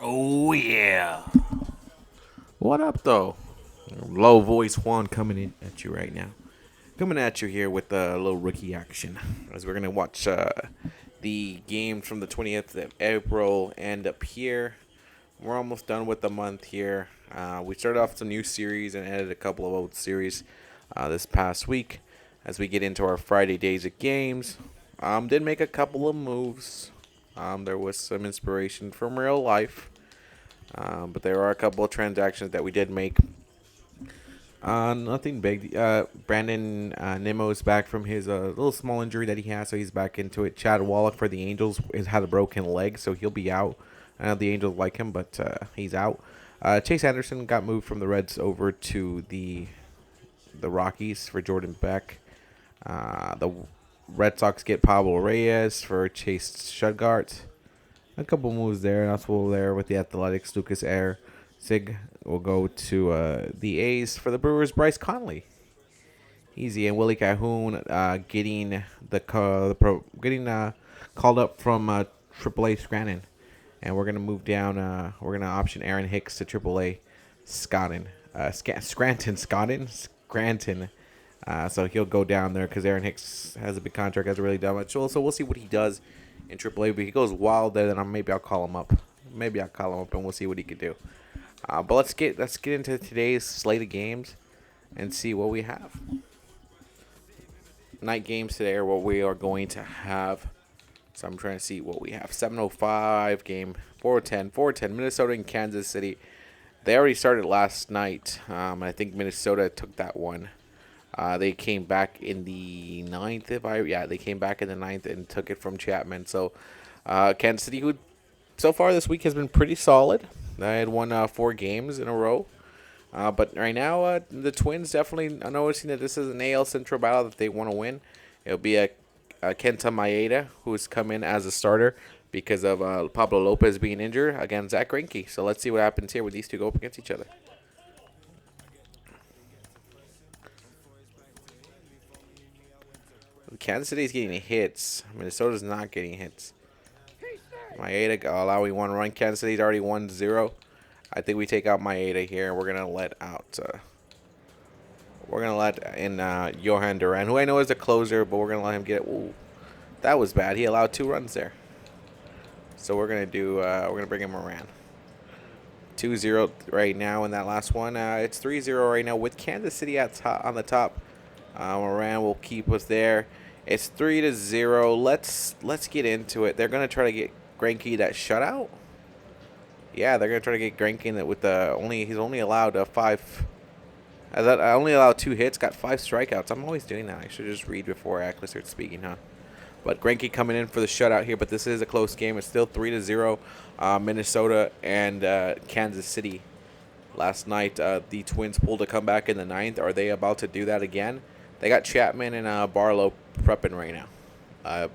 Oh yeah. What up though? Low voice Juan coming in at you right now. Coming at you here with a little rookie action. As we're gonna watch the game from the 20th of April end up here. We're almost done with the month here. We started off some new series and added a couple of old series this past week. As we get into our Friday days of games, did make a couple of moves. There was some inspiration from real life. But there are a couple of transactions that we did make. Nothing big. Brandon Nimmo is back from his little small injury that he has, so he's back into it. Chad Wallach for the Angels has had a broken leg, so he'll be out. I know the Angels like him, but he's out. Chase Anderson got moved from the Reds over to the Rockies for Jordan Beck. The Red Sox get Pablo Reyes for Chase Shudgart. A couple moves there. Also there with the Athletics, Lucas Air. Sig will go to the A's for the Brewers. Bryce Conley, easy, and Willie Calhoun getting called up from AAA Scranton, and we're gonna move down. We're gonna option Aaron Hicks to AAA Scranton. Scranton. So he'll go down there because Aaron Hicks has a big contract, hasn't really done much. So we'll see what he does in AAA. But he goes wild there, then maybe I'll call him up. Maybe I'll call him up and we'll see what he can do. But let's get into today's slate of games and see what we have. Night games today are what we are going to have. So I'm trying to see what we have. 7:05 game, 4:10, Minnesota and Kansas City. They already started last night. I think Minnesota took that one. They came back in the ninth. They came back in the ninth and took it from Chapman. So Kansas City, who so far this week has been pretty solid. They had won 4 games in a row. But right now, the Twins definitely are noticing that this is an AL Central battle that they want to win. It'll be a Kenta Maeda, who's come in as a starter because of Pablo Lopez being injured against Zach Greinke. So let's see what happens here when these two go up against each other. Kansas City is getting hits. Minnesota's not getting hits. Maeda allowing 1 run. Kansas City's already 1-0. I think we take out Maeda here. We're gonna let in Johan Duran, who I know is a closer, but we're gonna let him get it. Ooh, that was bad. He allowed 2 runs there. So we're gonna bring in Moran. 2-0 right now in that last one. It's 3-0 right now with Kansas City on the top. Moran will keep us there. It's 3-0. Let's get into it. They're gonna try to get Greinke that shutout. Yeah, they're gonna try to get Greinke that with he's only allowed 5. I only allowed 2 hits, got 5 strikeouts. I'm always doing that. I should just read before I actually start speaking, huh? But Greinke coming in for the shutout here. But this is a close game. It's still 3-0. Minnesota and Kansas City. Last night, the Twins pulled a comeback in the 9th. Are they about to do that again? They got Chapman and Barlow prepping right now.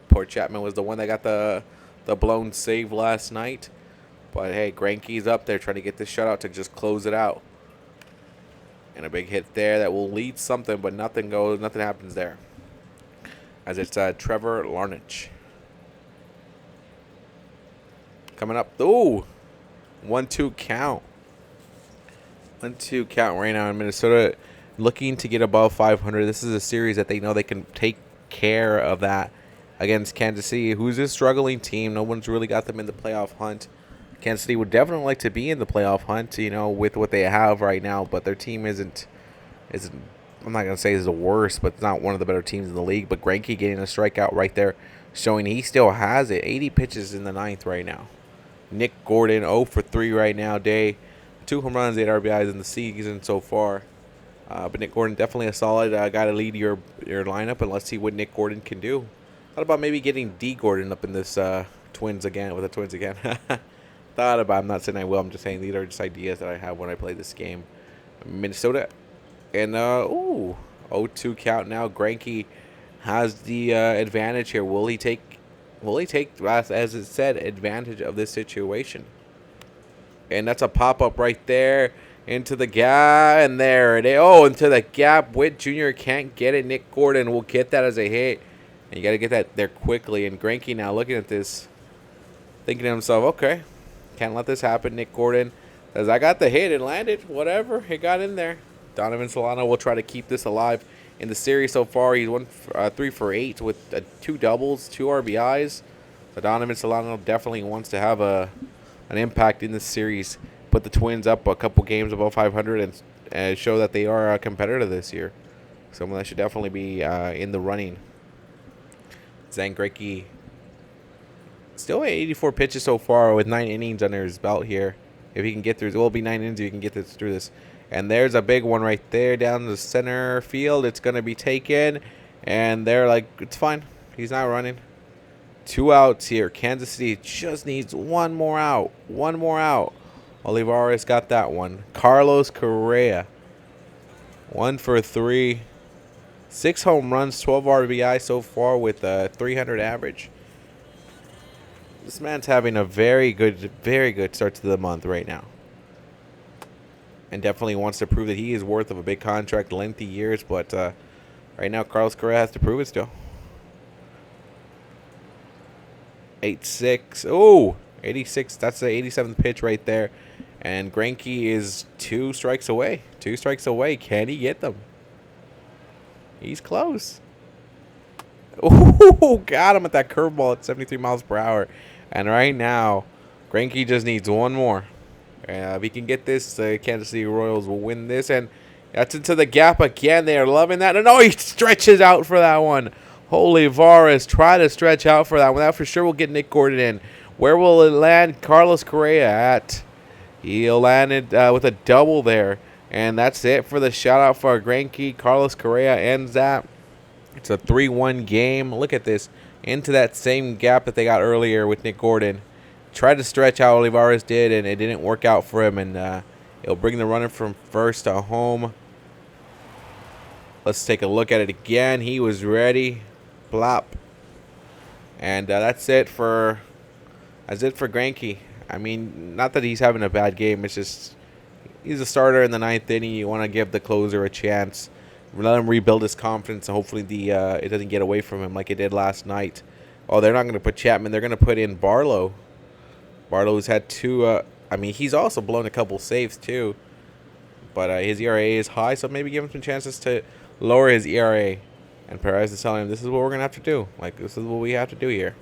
Poor Chapman was the one that got the blown save last night. But, hey, Greinke's up there trying to get this shutout to just close it out. And a big hit there that will lead something, but nothing happens there. As it's Trevor Larnach. Coming up. Ooh! 1-2 count. 1-2 count right now in Minnesota. Looking to get above 500. This is a series that they know they can take care of that against Kansas City, who's a struggling team. No one's really got them in the playoff hunt. Kansas City would definitely like to be in the playoff hunt, with what they have right now. But their team isn't. I'm not gonna say is the worst, but it's not one of the better teams in the league. But Greinke getting a strikeout right there, showing he still has it. 80 pitches in the 9th right now. Nick Gordon 0 for 3 right now. 2 home runs, 8 RBIs in the season so far. But Nick Gordon definitely a solid guy to lead your lineup, and let's see what Nick Gordon can do. Thought about maybe getting D Gordon up in this Twins again. Thought about. I'm not saying I will. I'm just saying these are just ideas that I have when I play this game. Minnesota, and 0-2 count now. Greinke has the advantage here. Will he take, as it said, advantage of this situation? And that's a pop-up right there into the gap, and there it is. Oh, into the gap. Witt Jr. can't get it. Nick Gordon will get that as a hit. And you got to get that there quickly. And Greinke now looking at this, thinking to himself, okay, Can't let this happen. Nick Gordon says, I got the hit. It landed. Whatever. It got in there. Donovan Solano will try to keep this alive in the series so far. He's 3 for 8 with 2 doubles, 2 RBIs. So Donovan Solano definitely wants to have an impact in this series. Put the Twins up a couple games above 500 and show that they are a competitor this year. Someone that should definitely be in the running. Zack Greinke still at 84 pitches so far with 9 innings under his belt here. If he can get through, it will be 9 innings if he can get through this. And there's a big one right there down the center field. It's going to be taken. And they're like, it's fine. He's not running. 2 outs here. Kansas City just needs 1 more out. 1 more out. Olivares got that one. Carlos Correa. 1 for 3. 6 home runs, 12 RBI so far with a 300 average. This man's having a very good start to the month right now. And definitely wants to prove that he is worth of a big contract, lengthy years. But right now, Carlos Correa has to prove it still. 8-6. Oh, 86. That's the 87th pitch right there. And Greinke is 2 strikes away. 2 strikes away. Can he get them? He's close. Oh, got him at that curveball at 73 miles per hour. And right now, Greinke just needs 1 more. If he can get this, the Kansas City Royals will win this. And that's into the gap again. They are loving that. And he stretches out for that one. Olivares try to stretch out for that one. That for sure will get Nick Gordon in. Where will it land Carlos Correa at? He'll land it with a double there. And that's it for the shout-out for Greinke. Carlos Correa ends that. It's a 3-1 game. Look at this. Into that same gap that they got earlier with Nick Gordon. Tried to stretch how Olivares did, and it didn't work out for him. And it'll bring the runner from first to home. Let's take a look at it again. He was ready. Plop. And that's it for Greinke. I mean, not that he's having a bad game. It's just he's a starter in the 9th inning. You want to give the closer a chance. Let him rebuild his confidence, and hopefully it doesn't get away from him like it did last night. Oh, they're not going to put Chapman. They're going to put in Barlow. Barlow's had 2. I mean, he's also blown a couple saves too. But his ERA is high, so maybe give him some chances to lower his ERA. And Perez is telling him, this is what we're going to have to do. Like, this is what we have to do here.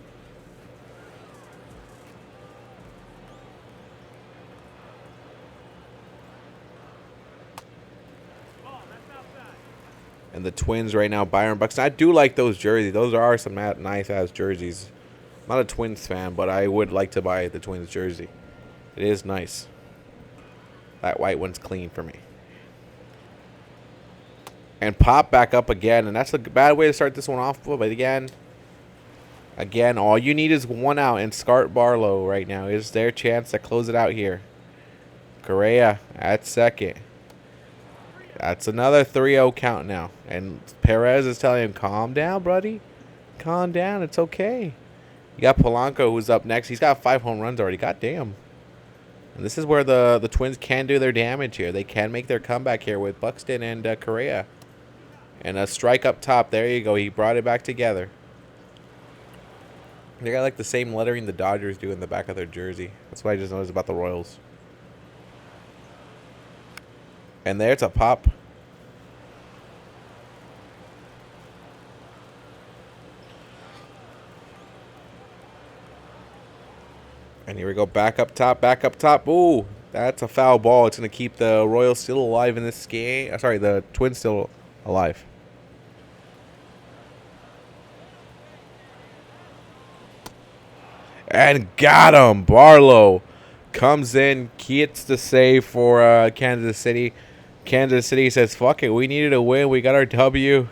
And the Twins right now, Byron Buxton. I do like those jerseys. Those are some nice-ass jerseys. I'm not a Twins fan, but I would like to buy the Twins jersey. It is nice. That white one's clean for me. And pop back up again. And that's a bad way to start this one off. But again, all you need is 1 out. And Scart Barlow right now is their chance to close it out here. Correa at second. That's another 3-0 count now. And Perez is telling him, calm down, buddy. Calm down. It's okay. You got Polanco, who's up next. He's got 5 home runs already. God damn. And this is where the Twins can do their damage here. They can make their comeback here with Buxton and Correa. And a strike up top. There you go. He brought it back together. They got like the same lettering the Dodgers do in the back of their jersey. That's what I just noticed about the Royals. And there's a pop. And here we go. Back up top. Back up top. Ooh, that's a foul ball. It's going to keep the Royals still alive in this game. Sorry, the Twins still alive. And got him. Barlow comes in, gets the save for Kansas City. Kansas City says, fuck it, we needed a win. We got our W.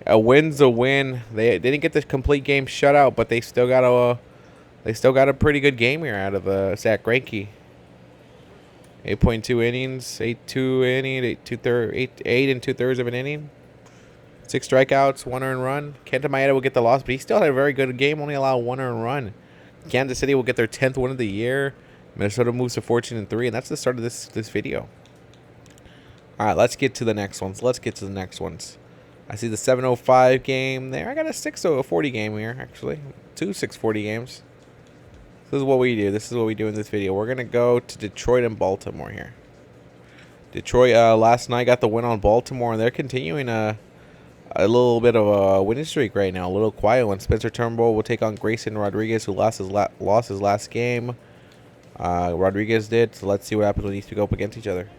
A win's a win. They didn't get the complete game shutout, but they still got a pretty good game here out of Zack Greinke. 8.2 innings, 8.2 inning, 8 2/3 of an inning. 6 strikeouts, 1 earned run. Kenta Maeda will get the loss, but he still had a very good game, only allowed 1 earned run. Kansas City will get their 10th win of the year. Minnesota moves to 14-3, and that's the start of this video. All right, let's get to the next ones. I see the 7:05 game there. I got a 6:40 game here, actually. 2 6:40 games. This is what we do. This is what we do in this video. We're gonna go to Detroit and Baltimore here. Detroit last night got the win on Baltimore, and they're continuing a little bit of a winning streak right now. A little quiet one. Spencer Turnbull will take on Grayson Rodriguez, who lost his last game. Rodriguez did. So let's see what happens when these two go up against each other.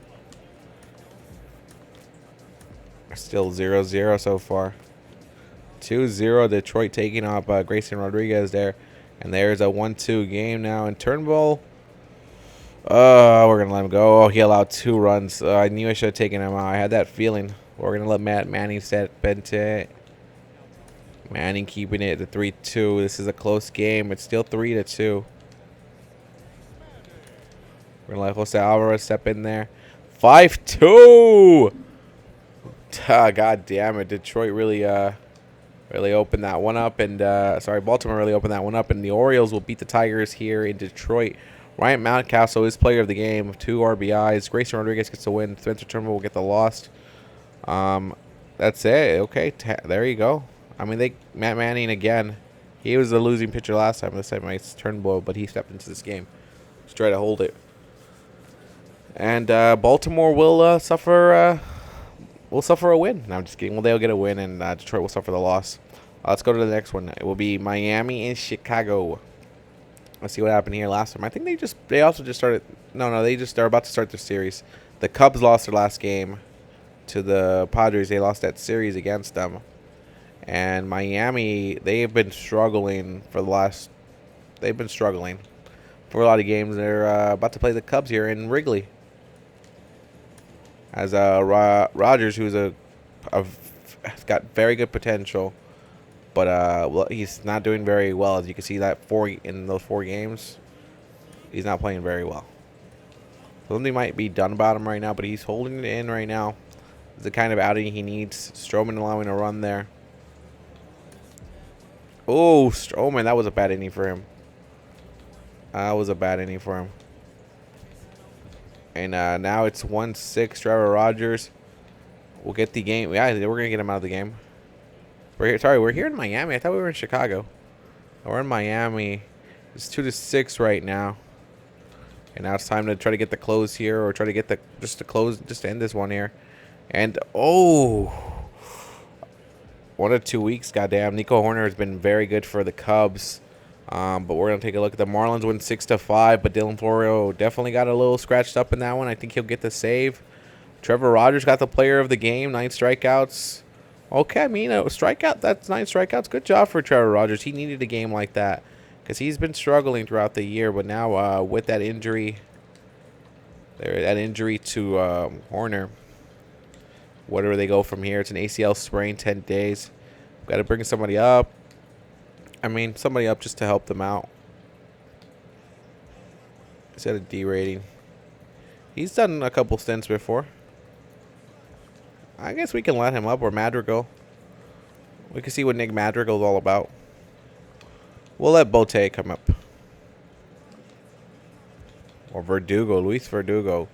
Still 0-0 so far. 2-0 Detroit taking off Grayson Rodriguez there. And there's a 1-2 game now. And Turnbull, we're going to let him go. Oh, he allowed 2 runs. I knew I should have taken him out. I had that feeling. We're going to let Matt Manning step into it. Manning keeping it at 3-2. This is a close game. It's still 3-2. We're going to let Jose Alvarez step in there. 5-2. God damn it. Detroit really opened that one up. And, Baltimore really opened that one up. And the Orioles will beat the Tigers here in Detroit. Ryan Mountcastle is player of the game. 2 RBIs. Grayson Rodriguez gets the win. Spencer Turnbull will get the loss. That's it. Okay, there you go. I mean, Matt Manning again. He was the losing pitcher last time. This time it's Turnbull, but he stepped into this game to try to hold it. And Baltimore will suffer a win. No, I'm just kidding. Well, they'll get a win, and Detroit will suffer the loss. Let's go to the next one. It will be Miami and Chicago. Let's see what happened here last time. I think they also just started. No, they're about to start their series. The Cubs lost their last game to the Padres. They lost that series against them. And Miami, they've been struggling for a lot of games. They're about to play the Cubs here in Wrigley. As Rogers, who's has got very good potential, but well, he's not doing very well. As you can see, in those 4 games, he's not playing very well. Something might be done about him right now, but he's holding it in right now. It's the kind of outing he needs. Stroman allowing a run there. Oh, Stroman, that was a bad inning for him. And now it's 1-6. Trevor Rogers will get the game. Yeah, we're going to get him out of the game. We're here in Miami. I thought we were in Chicago. We're in Miami. It's 2-6 right now. And now it's time to try to get the close here, or try to get just to end this one here. And, 1 or 2 weeks, goddamn. Nico Horner has been very good for the Cubs. But we're going to take a look at the Marlins win 6-5. But Dylan Florio definitely got a little scratched up in that one. I think he'll get the save. Trevor Rogers got the player of the game. 9 strikeouts. Okay, I mean, strikeout. That's 9 strikeouts. Good job for Trevor Rogers. He needed a game like that, because he's been struggling throughout the year. But now with that injury, to Horner, where do they go from here? It's an ACL sprain, 10 days. Got to bring somebody up. Somebody up just to help them out. He's at a D rating. He's done a couple stints before. I guess we can let him up, or Madrigal. We can see what Nick Madrigal's all about. We'll let Bote come up. Or Luis Verdugo.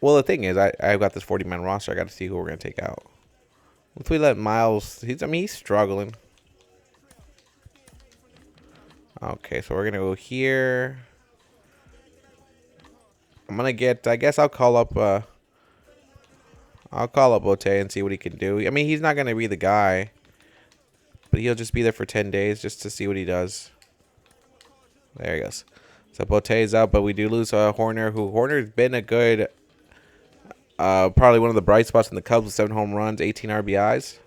Well, the thing is, I've got this 40-man roster. I got to see who we're going to take out. If we let Miles, he's struggling. Okay, so we're going to go here. I'm going to get, I guess I'll call up Bote and see what he can do. He's not going to be the guy, but he'll just be there for 10 days just to see what he does. There he goes. So Bote's up, but we do lose Horner, Horner's been a good... probably one of the bright spots in the Cubs with 7 home runs, 18 RBIs.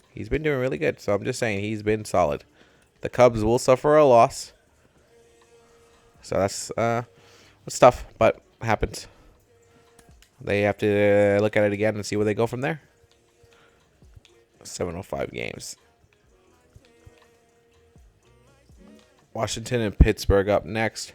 He's been doing really good, so I'm just saying he's been solid. The Cubs will suffer a loss. So that's tough, but it happens. They have to look at it again and see where they go from there. 705 games. Washington and Pittsburgh up next.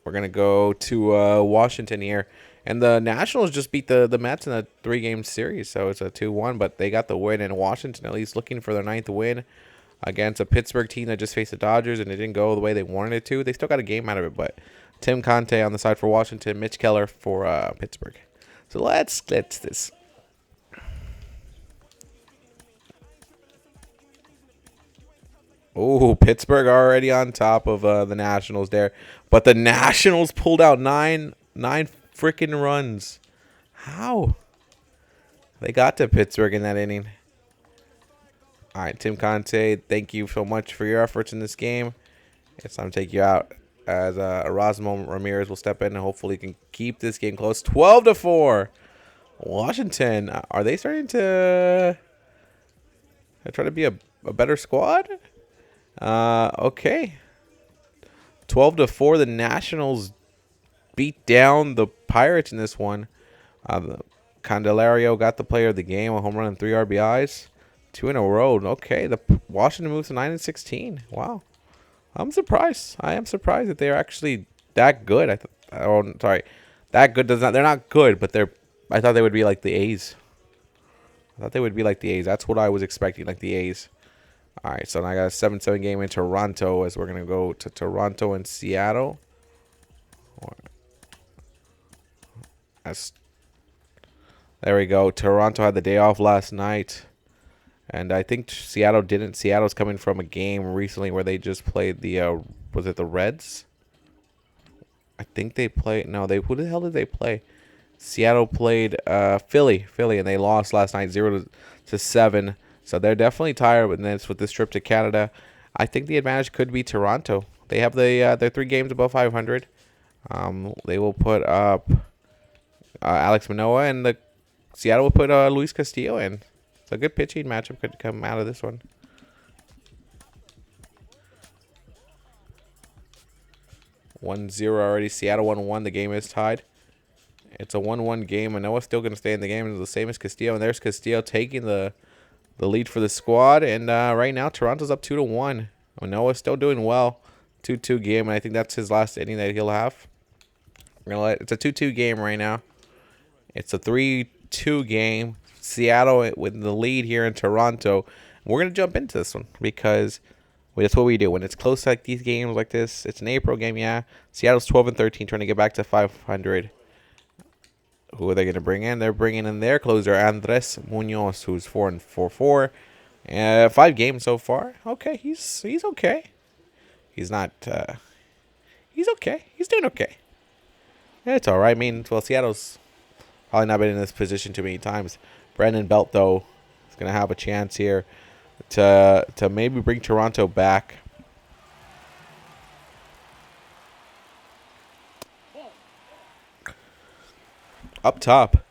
We're going to go to Washington here. And the Nationals just beat the Mets in a 3-game series, so it's a 2-1. But they got the win, and Washington at least looking for their 9th win against a Pittsburgh team that just faced the Dodgers, and it didn't go the way they wanted it to. They still got a game out of it, but Tim Conte on the side for Washington, Mitch Keller for Pittsburgh. So let's get this. Oh, Pittsburgh already on top of the Nationals there. But the Nationals pulled out nine freaking runs. How? They got to Pittsburgh in that inning. All right, Tim Conte, thank you so much for your efforts in this game. It's time to take you out as Erasmo Ramirez will step in and hopefully can keep this game close. 12-4. Washington, are they starting to try to be a better squad? Okay. 12-4. The Nationals beat down the Pirates in this one. Candelario got the player of the game, a home run and 3 RBIs. 2 in a row. Okay, the Washington moves to 9-16. Wow. I'm surprised. I am surprised that they're actually that good. Oh, sorry. That good does not. They're not good, but they're. I thought they would be like the A's. That's what I was expecting, like the A's. All right, so now I got a 7-7 game in Toronto as we're going to go to Toronto and Seattle. There we go. Toronto had the day off last night. And I think Seattle didn't. Seattle's coming from a game recently where they just played the, was it the Reds? I think they played, no, who the hell did they play? Seattle played Philly, and they lost last night 0-7. So they're definitely tired with this trip to Canada. I think the advantage could be Toronto. They have their 3 games above 500. They will put up Alex Manoah, and the Seattle will put Luis Castillo in. So a good pitching matchup could come out of this one. (1-0) already. Seattle 1-1. The game is tied. It's a 1-1 game. Manoah's still going to stay in the game. It's the same as Castillo. And there's Castillo taking the lead for the squad. And right now, Toronto's up 2-1. Manoah's still doing well. 2-2 game. And I think that's his last inning that he'll have. It's a 2-2 game right now. It's a 3-2 game. Seattle with the lead here in Toronto. We're going to jump into this one because that's what we do. When it's close like these games like this, it's an April game, yeah. Seattle's 12-13 trying to get back to 500. Who are they going to bring in? They're bringing in their closer, Andres Munoz, who's 4-4. 5 games so far. Okay, he's okay. He's not, he's okay. He's doing okay. Yeah, it's all right. I mean, well, Seattle's probably not been in this position too many times. Brandon Belt, though, is going to have a chance here to maybe bring Toronto back. Up top.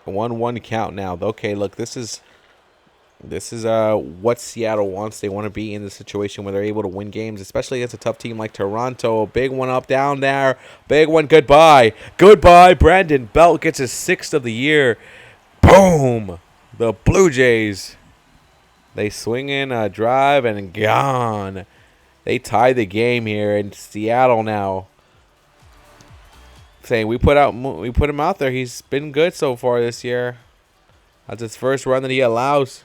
A 1-1 count now. Okay, look, this is what Seattle wants. They want to be in the situation where they're able to win games, especially against a tough team like Toronto. Big one up, down there. Big one, goodbye. Goodbye, Brandon Belt gets his 6th of the year. Boom. The Blue Jays. They swing in a drive and gone. They tie the game here in Seattle now. Saying we put him out there. He's been good so far this year. That's his first run that he allows.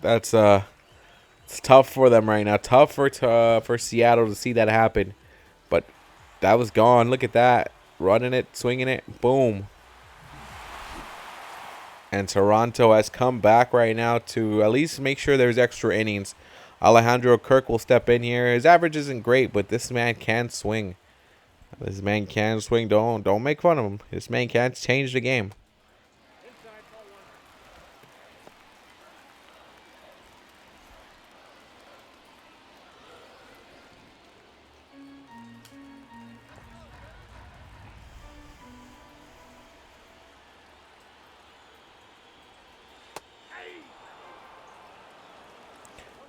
That's it's tough for them right now. Tough for Seattle to see that happen. But that was gone. Look at that. Running it, swinging it. Boom. And Toronto has come back right now to at least make sure there's extra innings. Alejandro Kirk will step in here. His average isn't great, but this man can swing. This man can swing. Don't make fun of him. This man can change the game.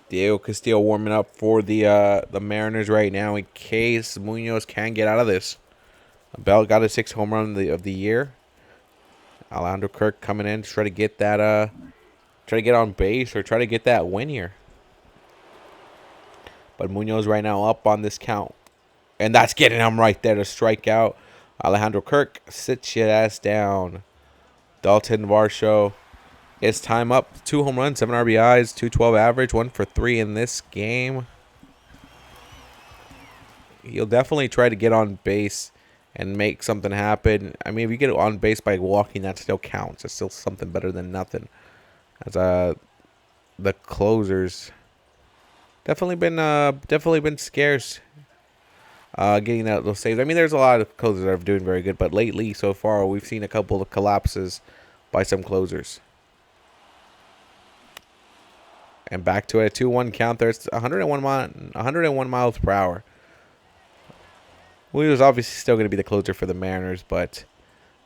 Diego Castillo warming up for the Mariners right now in case Munoz can get out of this. Bell got a 6th home run of the year. Alejandro Kirk coming in to try to get that try to get on base or try to get that win here. But Munoz right now up on this count. And that's getting him right there to strike out. Alejandro Kirk, sit your ass down. Dalton Varsho. It's time up. 2 home runs, 7 RBIs, 212 average, 1 for 3 in this game. he'll definitely try to get on base and make something happen. I mean, if you get on base by walking, that still counts. It's still something better than nothing. As the closers definitely been scarce. Getting that those saves. I mean, there's a lot of closers that are doing very good, but lately so far we've seen a couple of collapses by some closers. And back to a 2-1 count. There's 101 miles per hour. Willie was obviously still going to be the closer for the Mariners, but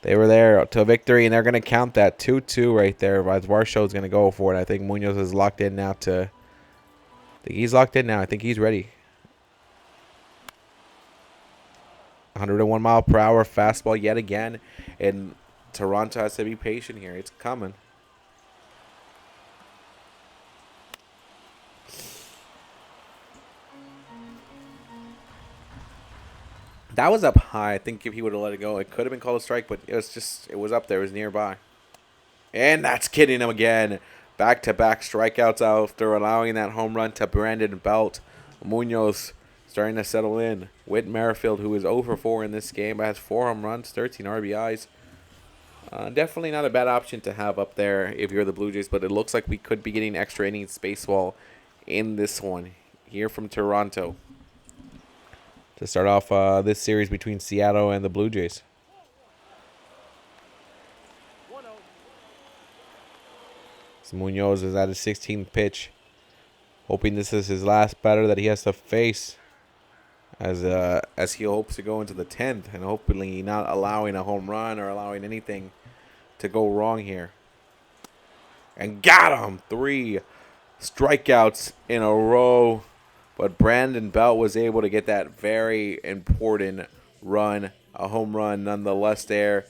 they were there to a victory, and they're going to count that 2-2 right there. As Varsho's going to go for it. I think Munoz is locked in now. I think he's locked in now. I think he's ready. 101 mile per hour fastball yet again, and Toronto has to be patient here. It's coming. That was up high. I think if he would have let it go, it could have been called a strike, but it was up there. It was nearby. And that's kidding him again. Back-to-back strikeouts after allowing that home run to Brandon Belt. Munoz starting to settle in. Whit Merrifield, who is 0 for 4 in this game, has 4 home runs, 13 RBIs. Definitely not a bad option to have up there if you're the Blue Jays, but it looks like we could be getting extra innings baseball in this one here from Toronto to start off this series between Seattle and the Blue Jays. So Munoz is at his 16th pitch, hoping this is his last batter that he has to face as he hopes to go into the 10th and hopefully not allowing a home run or allowing anything to go wrong here. And got him! 3 strikeouts in a row. But Brandon Belt was able to get that very important run, a home run nonetheless there.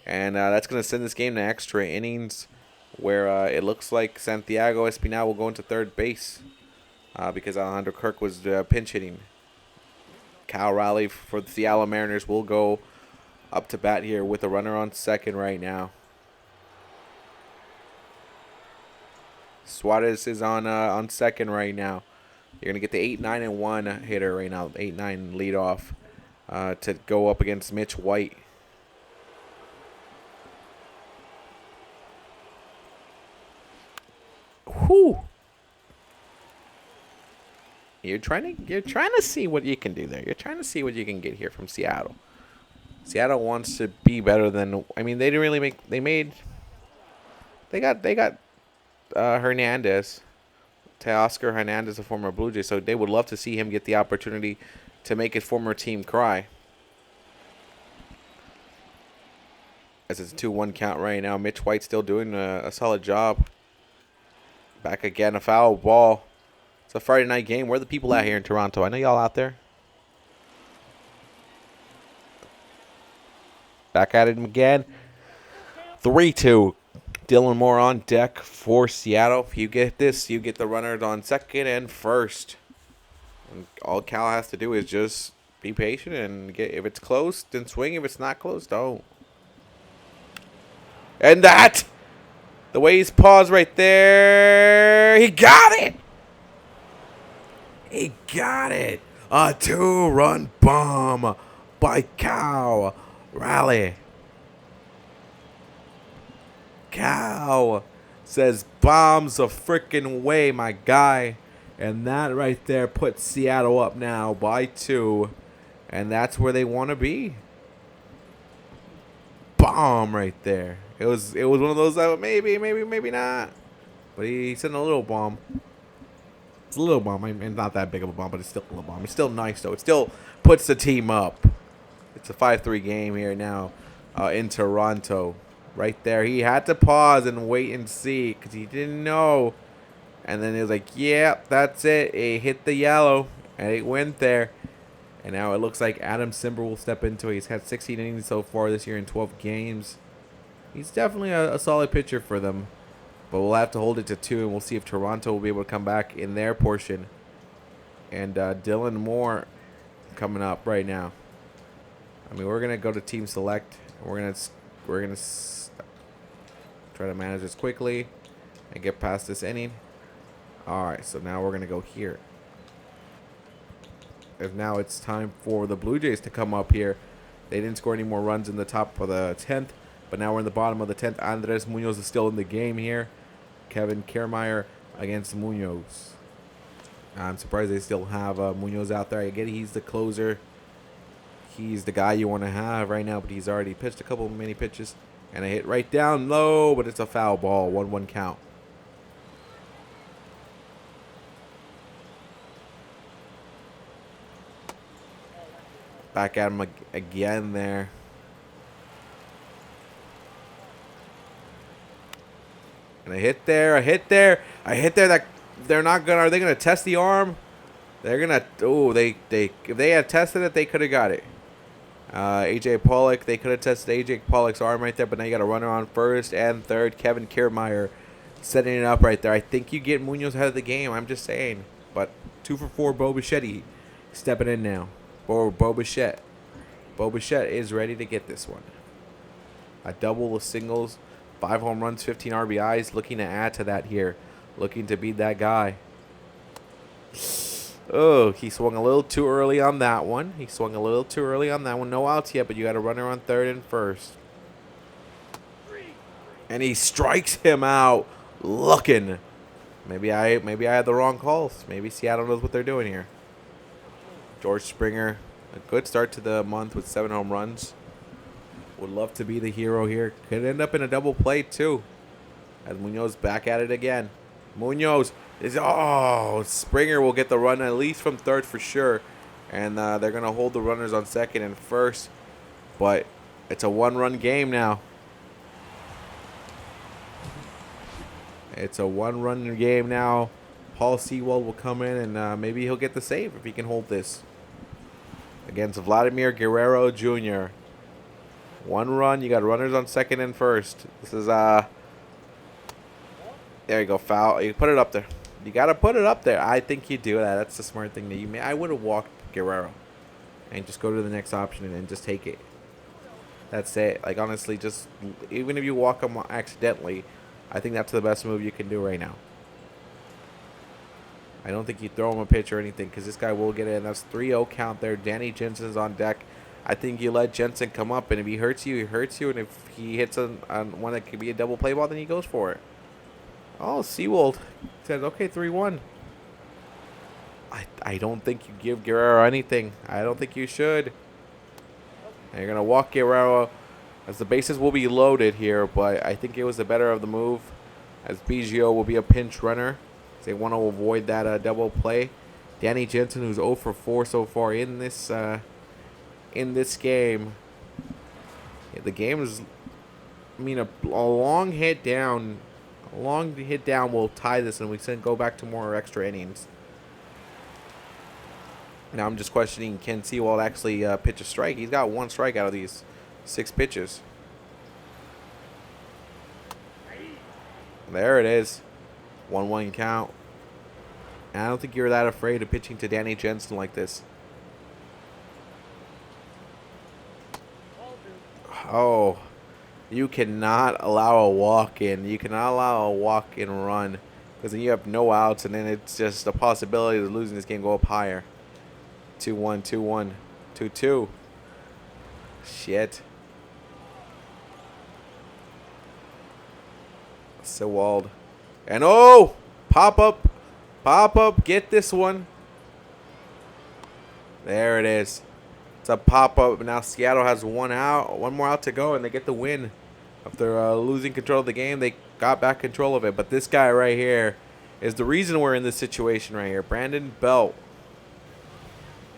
And that's going to send this game to extra innings where it looks like Santiago Espinal will go into third base because Alejandro Kirk was pinch hitting. Cal Raleigh for the Seattle Mariners will go up to bat here with a runner on second right now. Suarez is on second right now. You're going to get the 8, 9, and 1 hitter right now. 8, 9 leadoff to go up against Mitch White. Whew. You're trying to see what you can do there. You're trying to see what you can get here from Seattle. Seattle wants to be better than. I mean, they didn't really make. They got Hernandez. Teoscar Hernandez, a former Blue Jay, so they would love to see him get the opportunity to make his former team cry. As it's a 2-1 count right now. Mitch White still doing a solid job. Back again, a foul ball. It's a Friday night game. Where are the people out here in Toronto? I know y'all out there. Back at it again. 3-2. Dylan Moore on deck for Seattle. If you get this, you get the runners on second and first. And all Cal has to do is just be patient and get. If it's close, then swing. If it's not close, don't. And that, the way he's paused right there, he got it. He got it. A 2-run bomb by Cal Raleigh. Cal says bombs a freaking way, my guy. And that right there puts Seattle up now by 2. And that's where they want to be. Bomb right there. It was one of those that maybe not. But he sent a little bomb. It's a little bomb. I mean, not that big of a bomb, but it's still a little bomb. It's still nice, though. It still puts the team up. It's a 5-3 game here now in Toronto. Right there. He had to pause and wait and see because he didn't know. And then he was like, yeah, that's it. It hit the yellow, and it went there. And now it looks like Adam Simber will step into it. He's had 16 innings so far this year in 12 games. He's definitely a solid pitcher for them. But we'll have to hold it to 2, and we'll see if Toronto will be able to come back in their portion. And Dylan Moore coming up right now. I mean, we're going to go to team select. We're going to try to manage this quickly and get past this inning. All right, so now we're going to go here. as now it's time for the Blue Jays to come up here. They didn't score any more runs in the top of the 10th, but now we're in the bottom of the 10th. Andres Munoz is still in the game here. Kevin Kiermaier against Munoz. I'm surprised they still have Munoz out there. I get it, he's the closer. He's the guy you want to have right now, but he's already pitched a couple of mini pitches. And I hit right down low, but it's a foul ball. 1-1 count. Back at him again there. And I hit there. That they're not gonna. Are they gonna test the arm? They're gonna. Oh, if they had tested it, they could have got it. AJ Pollock. They could have tested AJ Pollock's arm right there, but now you got a runner on first and third. Kevin Kiermaier setting it up right there. I think you get Munoz ahead of the game. I'm just saying. But 2 for 4. Bo Bichette stepping in now. Bo Bichette. Bo Bichette is ready to get this one. A double of singles, 5 home runs, 15 RBIs. Looking to add to that here. Looking to beat that guy. Oh, he swung a little too early on that one. No outs yet, but you got a runner on third and first. And he strikes him out. Looking. Maybe I had the wrong calls. Maybe Seattle knows what they're doing here. George Springer, a good start to the month with 7 home runs. Would love to be the hero here. Could end up in a double play too. As Munoz back at it again. Munoz is Springer will get the run at least from third for sure, and they're gonna hold the runners on second and first. But it's a 1-run game now. It's a 1-run game now. Paul Sewald will come in and maybe he'll get the save if he can hold this. Against Vladimir Guerrero Jr. 1 run. You got runners on second and first. This is there you go, foul. You put it up there. You got to put it up there. I think you do that. That's the smart thing that you made. I would have walked Guerrero and just go to the next option and then just take it. That's it. Like, honestly, just even if you walk him accidentally, I think that's the best move you can do right now. I don't think you throw him a pitch or anything because this guy will get it. And that's 3-0 count there. Danny Jensen's on deck. I think you let Jensen come up, and if he hurts you, he hurts you. And if he hits on one that could be a double play ball, then he goes for it. Oh, Sewald says, okay, 3-1. I don't think you give Guerrero anything. I don't think you should. And you're going to walk Guerrero as the bases will be loaded here, but I think it was the better of the move as Biggio will be a pinch runner. They want to avoid that double play. Danny Jensen, who's 0 for 4 so far in this game. Yeah, the game is, a long hit down. A long hit down will tie this, and we can go back to more extra innings. Now I'm just questioning, can Sewald actually pitch a strike? He's got 1 strike out of these 6 pitches. There it is. 1-1 count. And I don't think you're that afraid of pitching to Danny Jensen like this. Oh, you cannot allow a walk-in. You cannot allow a walk-in run because then you have no outs, and then it's just a possibility of losing this game go up higher. 2-1, 2-1, 2-2. Shit. Sewald. And pop up, get this one. There it is. It's a pop up. Now Seattle has 1 more out to go, and they get the win. After losing control of the game, they got back control of it. But this guy right here is the reason we're in this situation right here. Brandon Belt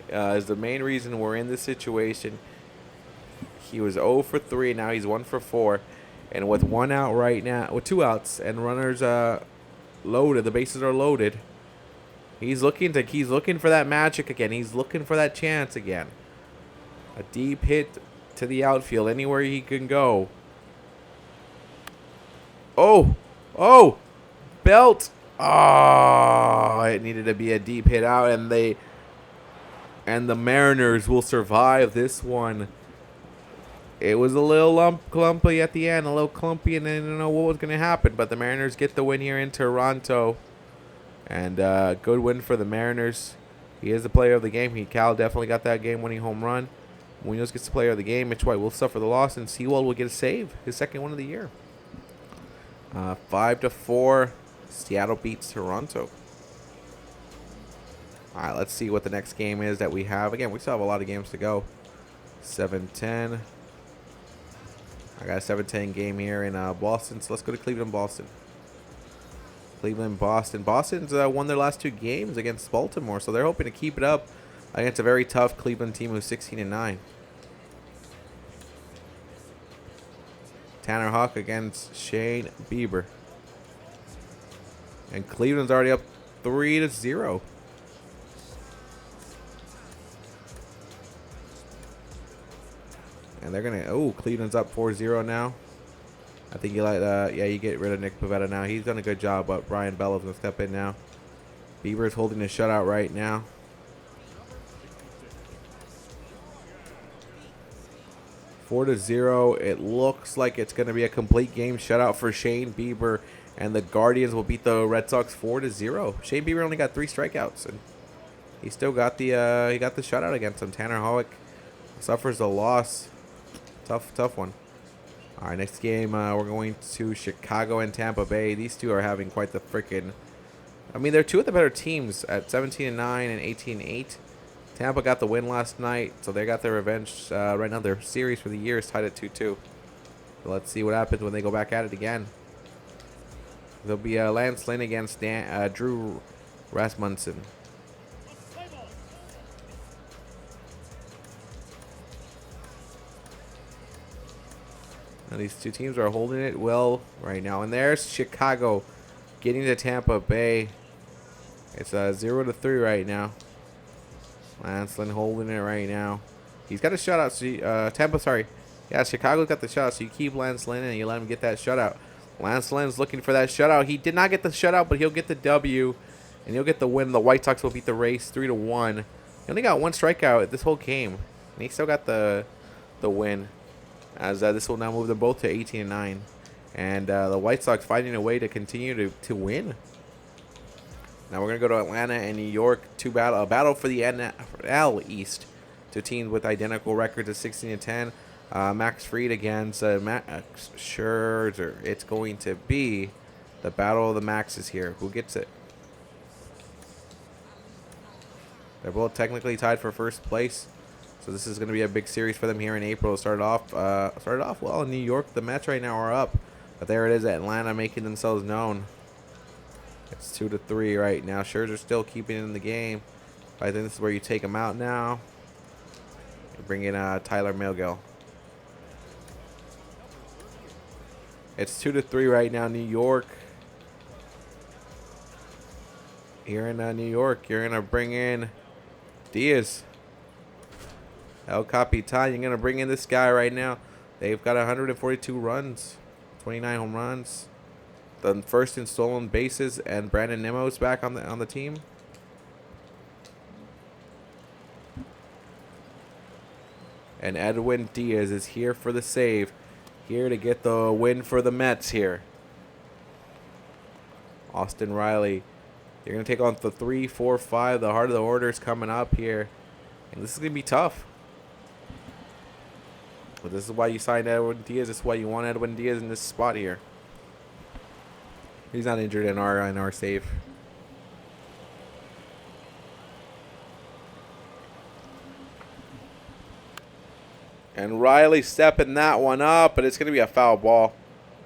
is the main reason we're in this situation. He was 0 for 3, now he's 1 for 4. And with 1 out right now, with 2 outs and runners loaded, the bases are loaded. He's looking for that magic again. He's looking for that chance again. A deep hit to the outfield, anywhere he can go. Oh, Belt. Oh, it needed to be a deep hit out, and the Mariners will survive this one. It was a little clumpy at the end, a little clumpy, and I didn't know what was going to happen. But the Mariners get the win here in Toronto. And good win for the Mariners. He is the player of the game. Cal definitely got that game-winning home run. Munoz gets the player of the game. Mitch White will suffer the loss, and Sewell will get a save, his second one of the year. 5-4, Seattle beats Toronto. All right, let's see what the next game is that we have. Again, we still have a lot of games to go. 7-10. I got a 7-10 game here in Boston, so let's go to Cleveland, Boston. Cleveland, Boston. Boston's won their last 2 games against Baltimore, so they're hoping to keep it up against a very tough Cleveland team who's 16-9. Tanner Houck against Shane Bieber. And Cleveland's already up 3-0. And they're going to... Oh, Cleveland's up 4-0 now. I think you like that. Yeah, you get rid of Nick Pivetta now. He's done a good job, but Brian Bellows going to step in now. Bieber's holding his shutout right now. Four to 0. It looks like it's going to be a complete game shutout for Shane Bieber, and the Guardians will beat the Red Sox 4-0. Shane Bieber only got 3 strikeouts, and he still got the shutout against him. Tanner Houck suffers a loss. Tough one. All right, next game we're going to Chicago and Tampa Bay. These two are having quite the freaking... I mean, they're two of the better teams at 17-9 and 18-8. Tampa got the win last night, so they got their revenge. Right now, their series for the year is tied at 2-2. So let's see what happens when they go back at it again. There'll be Lance Lynn against Drew Rasmussen. Now these two teams are holding it well right now. And there's Chicago getting to Tampa Bay. It's 0-3 right now. Lance Lynn holding it right now. He's got a shutout. So Tampa, sorry. Yeah, Chicago's got the shutout. So you keep Lance Lynn and you let him get that shutout. Lance Lynn's looking for that shutout. He did not get the shutout, but he'll get the W. And he'll get the win. The White Sox will beat the Rays 3-1. He only got 1 strikeout this whole game. And he still got the win. As this will now move them both to 18-9. And the White Sox finding a way to continue to win. Now we're going to go to Atlanta and New York to a battle for the NL East. Two teams with identical records of 16-10. Max Fried against Max Scherzer. It's going to be the battle of the Maxes here. Who gets it? They're both technically tied for first place. So this is going to be a big series for them here in April. Started off well in New York. The Mets right now are up. But there it is, Atlanta making themselves known. It's 2-3 right now. Scherzer's still keeping it in the game. But I think this is where you take him out now. You bring in Tyler Megill. It's 2-3 right now, New York. Here in New York, you're going to bring in Diaz. El Capitan, you're going to bring in this guy right now. They've got 142 runs, 29 home runs. The first in stolen bases, and Brandon Nimmo's back on the team. And Edwin Diaz is here for the save. Here to get the win for the Mets here. Austin Riley. You're going to take on the 3, 4, 5. The heart of the order is coming up here. And this is going to be tough. But this is why you signed Edwin Diaz. This is why you want Edwin Diaz in this spot here. He's not injured in our save. And Riley stepping that one up, but it's going to be a foul ball.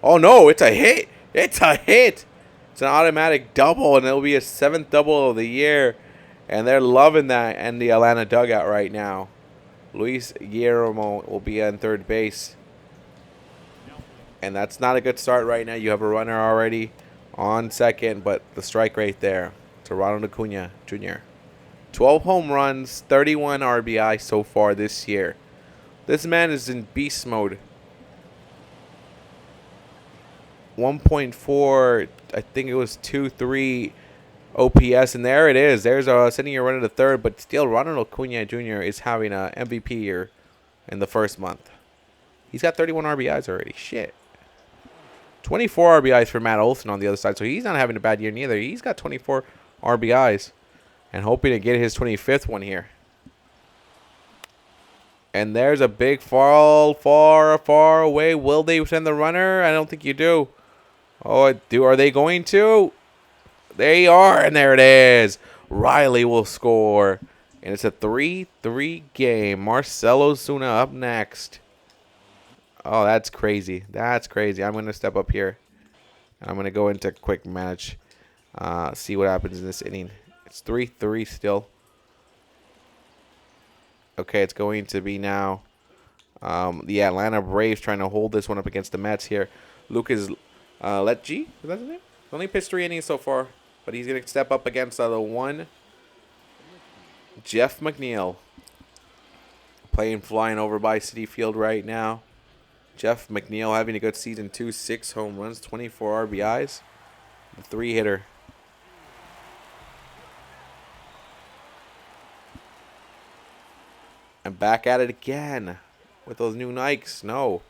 Oh, no, it's a hit. It's a hit. It's an automatic double, and it'll be a 7th double of the year. And they're loving that in the Atlanta dugout right now. Luis Guillermo will be on third base. And that's not a good start right now. You have a runner already on second, but the strike right there to Ronald Acuna Jr. 12 home runs, 31 RBI so far this year. This man is in beast mode. 1.4, I think it was 2.3 OPS, and there it is. There's sending your runner to third, but still Ronald Acuna Jr. is having a MVP year in the first month. He's got 31 RBIs already. Shit. 24 RBIs for Matt Olson on the other side, so he's not having a bad year neither. He's got 24 RBIs. and hoping to get his 25th one here. And there's a big far away. Will they send the runner? I don't think you do. Oh, are they going to? They are, and there it is. Riley will score. And it's a 3-3 game. Marcelo Zuna up next. Oh, that's crazy. That's crazy. I'm going to step up here. I'm going to go into a quick match. See what happens in this inning. It's 3-3 still. Okay, it's going to be now the Atlanta Braves trying to hold this one up against the Mets here. Lucas Letji, is that his name? Only pitched 3 innings so far, but he's going to step up against the one Jeff McNeil. Playing flying over by Citi Field right now. Jeff McNeil having a good season too. 6 home runs, 24 RBIs. The 3-hitter. And back at it again with those new Nikes. No.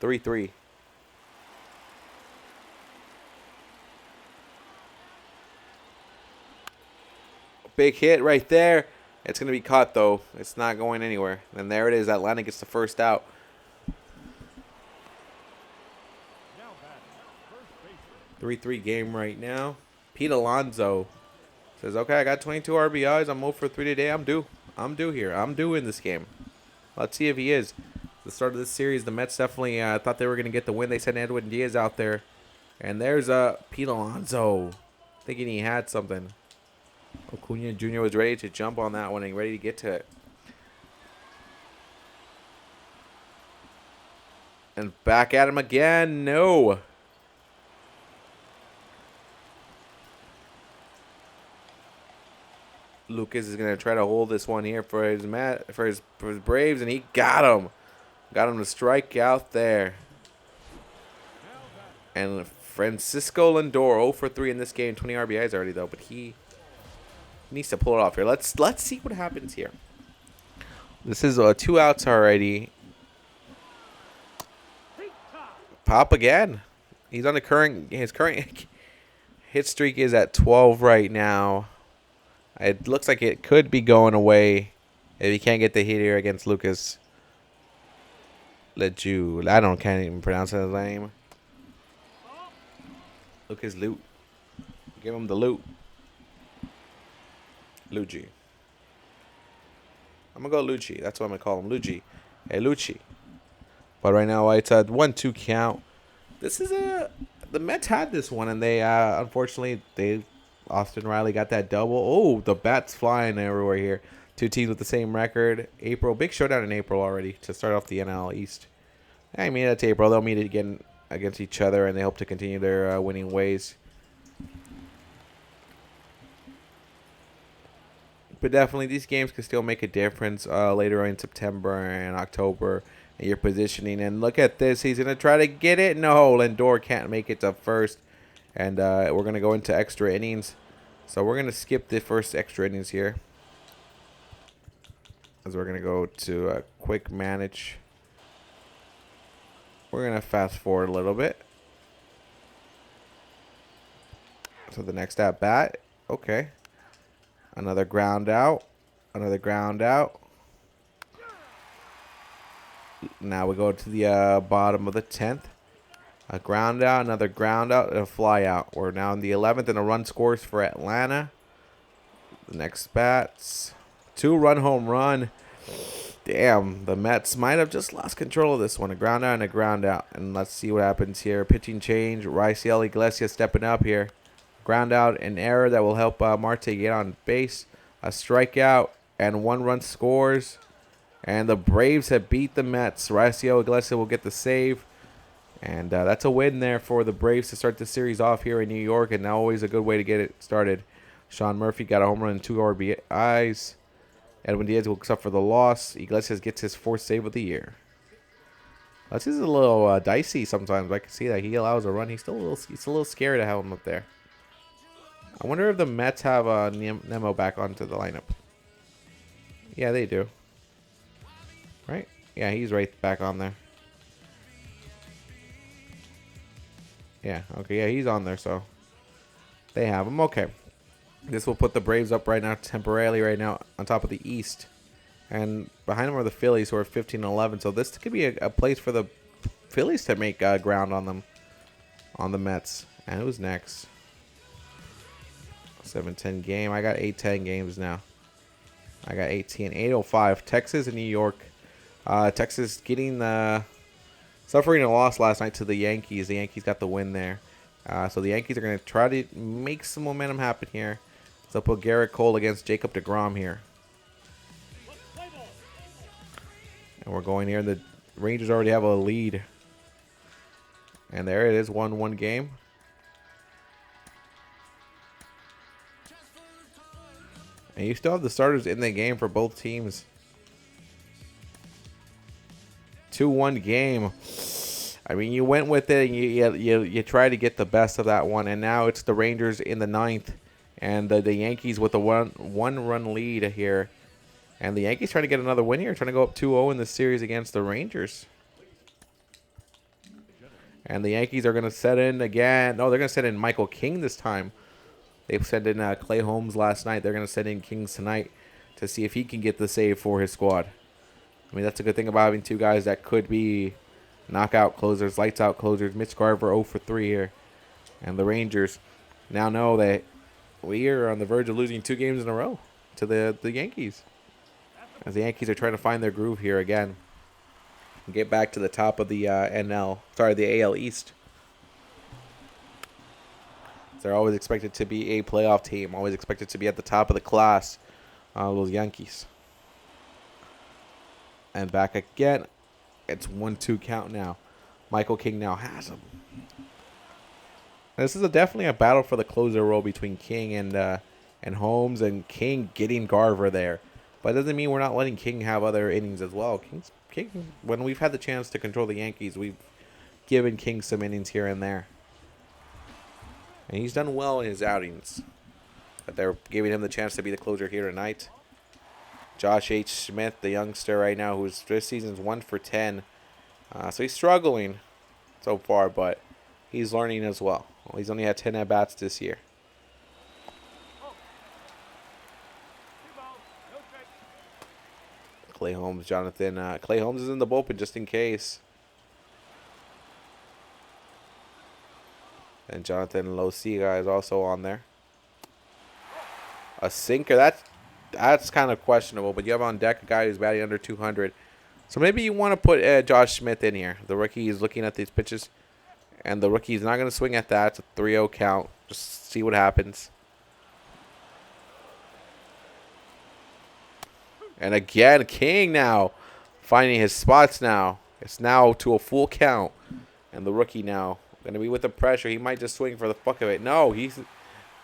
3-3. Big hit right there. It's going to be caught, though. It's not going anywhere. And there it is. Atlanta gets the first out. Now 3-3 game right now. Pete Alonso says, okay, I got 22 RBIs. I'm 0 for 3 today. I'm due. I'm due here. I'm due in this game. Let's see if he is. The start of this series, the Mets definitely thought they were going to get the win. They sent Edwin Diaz out there. And there's Pete Alonso thinking he had something. Acuna Jr. was ready to jump on that one and ready to get to it. And back at him again. No. Lucas is going to try to hold this one here for his Braves, and he got him. Got him to strike out there. And Francisco Lindor 0 for 3 in this game. 20 RBIs already, though, but he needs to pull it off here. Let's see what happens here. This is 2 outs already. Pop again. He's on his current hit streak is at 12 right now. It looks like it could be going away if he can't get the hit here against Lucas Leju. Can't even pronounce his name. Lucas Loot. Give him the loot. Luigi. I'm going to go Lucci. That's what I'm going to call him. Luigi. Hey, Lucci. But right now, it's a 1-2 count. This is the Mets had this one, and they, unfortunately, Austin Riley got that double. Oh, the bat's flying everywhere here. 2 teams with the same record. April. Big showdown in April already to start off the NL East. I mean, it's April. They'll meet again against each other, and they hope to continue their winning ways. But definitely, these games can still make a difference later in September and October in your positioning. And look at this. He's going to try to get it. No, Lindor can't make it to first. And we're going to go into extra innings. So we're going to skip the first extra innings here. As we're going to go to a quick manage. We're going to fast forward a little bit. So the next at bat. Okay. Another ground out. Another ground out. Now we go to the bottom of the 10th. A ground out, another ground out, and a fly out. We're now in the 11th, and a run scores for Atlanta. The next bats. 2-run home run. Damn, the Mets might have just lost control of this one. A ground out and a ground out. And let's see what happens here. Pitching change. Raisel Iglesias stepping up here. Ground out, an error that will help Marte get on base. A strikeout, and 1 run scores. And the Braves have beat the Mets. Raisel Iglesias will get the save. And that's a win there for the Braves to start the series off here in New York. And now always a good way to get it started. Sean Murphy got a home run and 2 RBIs. Edwin Diaz will suffer the loss. Iglesias gets his 4th save of the year. That's just a little dicey sometimes. I can see that he allows a run. He's a little scary to have him up there. I wonder if the Mets have Nemo back onto the lineup. Yeah, they do. Right? Yeah, he's right back on there. Yeah, okay, yeah, he's on there, so they have him. Okay. This will put the Braves up right now temporarily right now on top of the East. And behind them are the Phillies, who are 15-11. So this could be a place for the Phillies to make ground on them, on the Mets. And who's next? 7-10 game. I got 8-10 games now. I got 18. 8:05. Texas and New York. Texas getting suffering a loss last night to the Yankees. The Yankees got the win there. So the Yankees are going to try to make some momentum happen here. So put Garrett Cole against Jacob deGrom here. And we're going here. The Rangers already have a lead. And there it is, 1-1 game. And you still have the starters in the game for both teams. 2-1 game. I mean, you went with it, and you try to get the best of that one. And now it's the Rangers in the ninth. And the Yankees with a one-run lead here. And the Yankees trying to get another win here. Trying to go up 2-0 in the series against the Rangers. And the Yankees are going to set in again. No, they're going to set in Michael King this time. They've sent in Clay Holmes last night. They're going to send in Kings tonight to see if he can get the save for his squad. I mean, that's a good thing about having two guys that could be knockout closers, lights out closers. Mitch Garver 0 for 3 here. And the Rangers now know that we are on the verge of losing 2 games in a row to the Yankees. As the Yankees are trying to find their groove here again. And get back to the top of the the AL East. They're always expected to be a playoff team. Always expected to be at the top of the class. Those Yankees. And back again. It's 1-2 count now. Michael King now has him. This is definitely a battle for the closer role between King and Holmes, and King getting Garver there. But it doesn't mean we're not letting King have other innings as well. King, when we've had the chance to control the Yankees, we've given King some innings here and there. And he's done well in his outings. But they're giving him the chance to be the closer here tonight. Josh H. Smith, the youngster right now, who's this season's 1 for 10. So he's struggling so far, but he's learning as well. He's only had 10 at-bats this year. Clay Holmes, Jonathan. Clay Holmes is in the bullpen just in case. And Jonathan Losiga is also on there. A sinker. That's kind of questionable. But you have on deck a guy who's batting under 200. So maybe you want to put Josh Smith in here. The rookie is looking at these pitches. And the rookie is not going to swing at that. It's a 3-0 count. Just see what happens. And again, King now finding his spots now. It's now to a full count. And the rookie now going to be with the pressure. He might just swing for the fuck of it. No, he's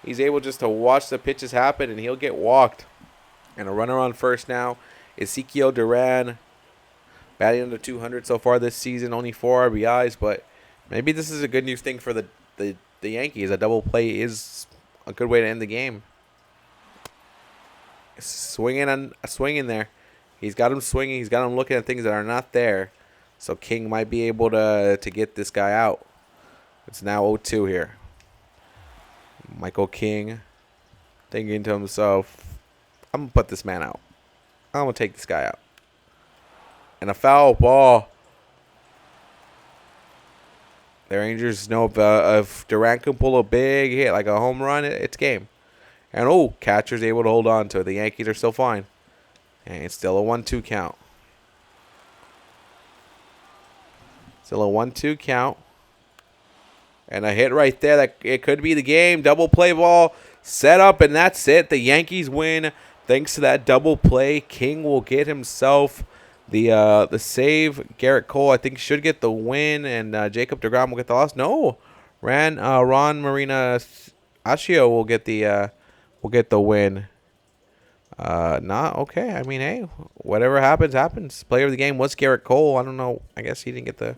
able just to watch the pitches happen, and he'll get walked. And a runner on first now. Ezekiel Duran batting under 200 so far this season. Only 4 RBIs, but maybe this is a good news thing for the Yankees. A double play is a good way to end the game. Swinging there. He's got him swinging. He's got him looking at things that are not there. So King might be able to get this guy out. It's now 0-2 here. Michael King thinking to himself, I'm going to put this man out. I'm going to take this guy out. And a foul ball. The Rangers know if Durant can pull a big hit, like a home run, it's game. And, catcher's able to hold on to it. The Yankees are still fine. And it's still a 1-2 count. Still a 1-2 count. And a hit right there. That it could be the game. Double play ball set up, and that's it. The Yankees win thanks to that double play. King will get himself the save. Garrett Cole, I think, should get the win, and Jacob deGrom will get the loss. No, Ron Marina Ascio will get the win. Not okay. I mean, hey, whatever happens. Player of the game was Garrett Cole. I don't know. I guess he didn't get the.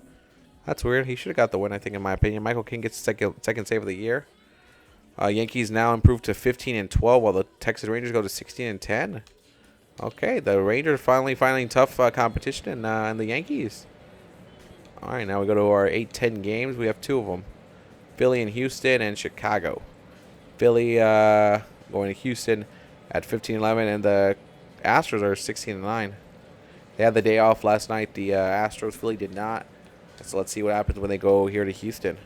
That's weird. He should have got the win, I think, in my opinion. Michael King gets second save of the year. Yankees now improved to 15-12, while the Texas Rangers go to 16-10. Okay, the Rangers finally finding tough competition in the Yankees. All right, now we go to our 8-10 games. We have 2 of them: Philly and Houston, and Chicago. Philly going to Houston at 15-11, and the Astros are 16-9. They had the day off last night. The Astros, Philly did not. So let's see what happens when they go here to Houston.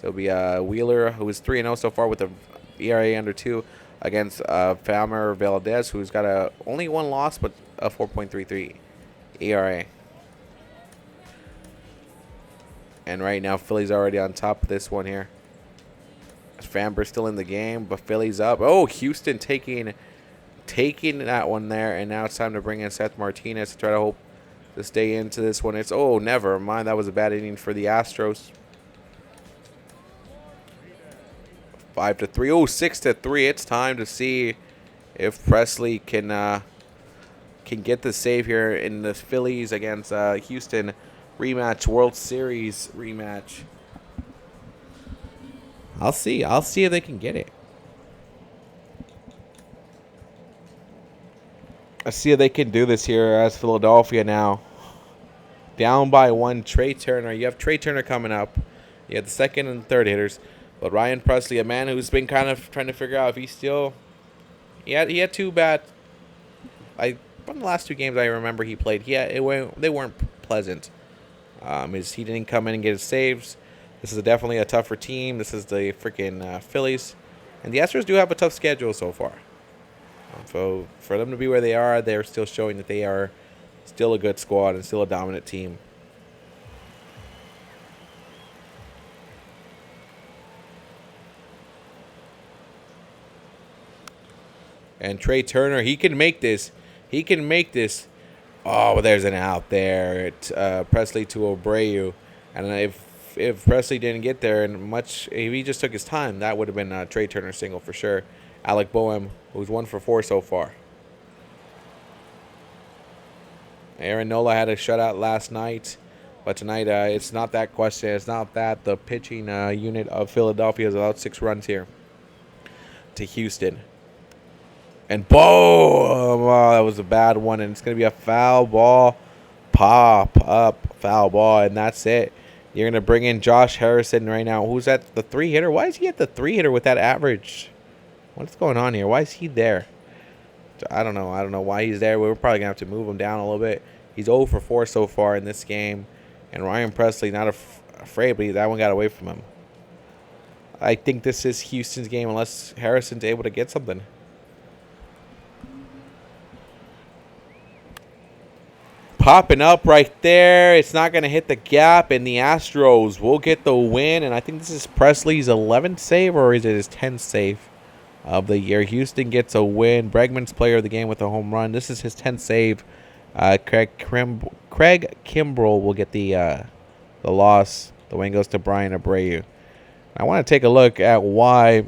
So it'll be Wheeler, who is 3-0 so far with an ERA under 2, against Falmer Valdez, who's got only one loss but a 4.33 ERA. And right now, Philly's already on top of this one here. Famber's still in the game, but Philly's up. Oh, Houston taking that one there, and now it's time to bring in Seth Martinez to try to hope to stay into this one. It's never mind. That was a bad inning for the Astros. 5-3. 6-3. It's time to see if Presley can get the save here in the Phillies against Houston rematch, World Series rematch. I'll see if they can get it. Let's see if they can do this here as Philadelphia now. Down by 1, Trey Turner. You have Trey Turner coming up. You have the second and third hitters. But Ryan Presley, a man who's been kind of trying to figure out if he's still... He had 2 bad... From the last 2 games I remember he played, they weren't pleasant. He didn't come in and get his saves. This is definitely a tougher team. This is the freaking Phillies. And the Astros do have a tough schedule so far. So for them to be where they are, they're still showing that they are still a good squad and still a dominant team. And Trey Turner, he can make this. He can make this. Oh, there's an out there. It's Presley to Abreu. And if Presley didn't get there if he just took his time, that would have been a Trey Turner single for sure. Alec Boehm, who's 1 for 4 so far. Aaron Nola had a shutout last night, but tonight it's not that question. It's not that. The pitching unit of Philadelphia is about 6 runs here to Houston. And boom! Oh, that was a bad one, and it's going to be a foul ball. Pop up, foul ball, and that's it. You're going to bring in Josh Harrison right now. Who's at the 3-hitter? Why is he at the 3-hitter with that average? What's going on here? Why is he there? I don't know. I don't know why he's there. We're probably going to have to move him down a little bit. He's 0 for 4 so far in this game. And Ryan Presley, not afraid, but that one got away from him. I think this is Houston's game unless Harrison's able to get something. Popping up right there. It's not going to hit the gap, and the Astros will get the win. And I think this is Presley's 11th save, or is it his 10th save of the year? Houston gets a win. Bregman's player of the game with a home run. This is his 10th save. Craig Kimbrell will get the loss. The win goes to Brian Abreu. I want to take a look at why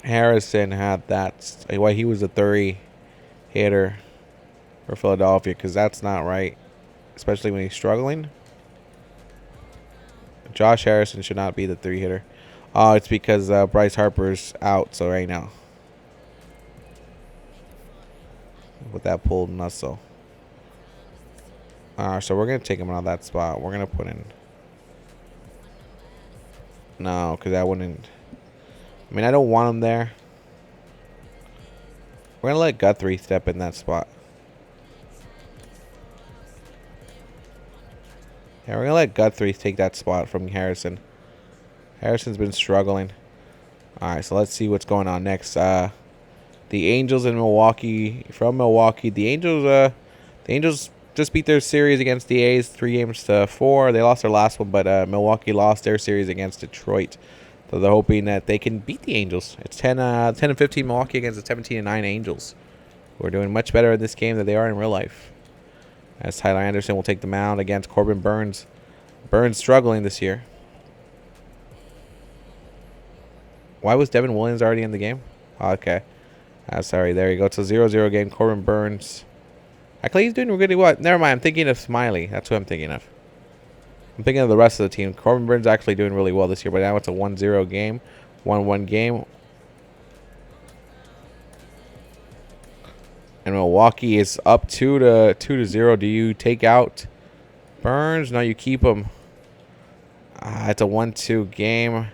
Harrison had that, why he was a 3-hitter for Philadelphia, because that's not right, especially when he's struggling. Josh Harrison should not be the 3-hitter. Oh, it's because Bryce Harper's out, so right now. With that pulled muscle. So we're going to take him out of that spot. We're going to put in... No, because that wouldn't... I mean, I don't want him there. We're going to let Guthrie step in that spot. Yeah, we're going to let Guthrie take that spot from Harrison. Harrison's been struggling. All right, so let's see what's going on next. The Angels in Milwaukee. From Milwaukee, the Angels just beat their series against the A's 3-4. They lost their last one, but Milwaukee lost their series against Detroit. So they're hoping that they can beat the Angels. It's 10-15 Milwaukee against the 17-9 Angels, who are doing much better in this game than they are in real life. As Tyler Anderson will take the mound against Corbin Burns. Burns struggling this year. Why was Devin Williams already in the game? Oh, okay. Sorry, there you go. It's a 0-0 game. Corbin Burns. Actually, he's doing really well. Never mind. I'm thinking of Smiley. That's what I'm thinking of. I'm thinking of the rest of the team. Corbin Burns actually doing really well this year, but now it's a 1-0 game. 1-1 game. And Milwaukee is up 2-0. Do you take out Burns? No, you keep him. It's a 1-2 game.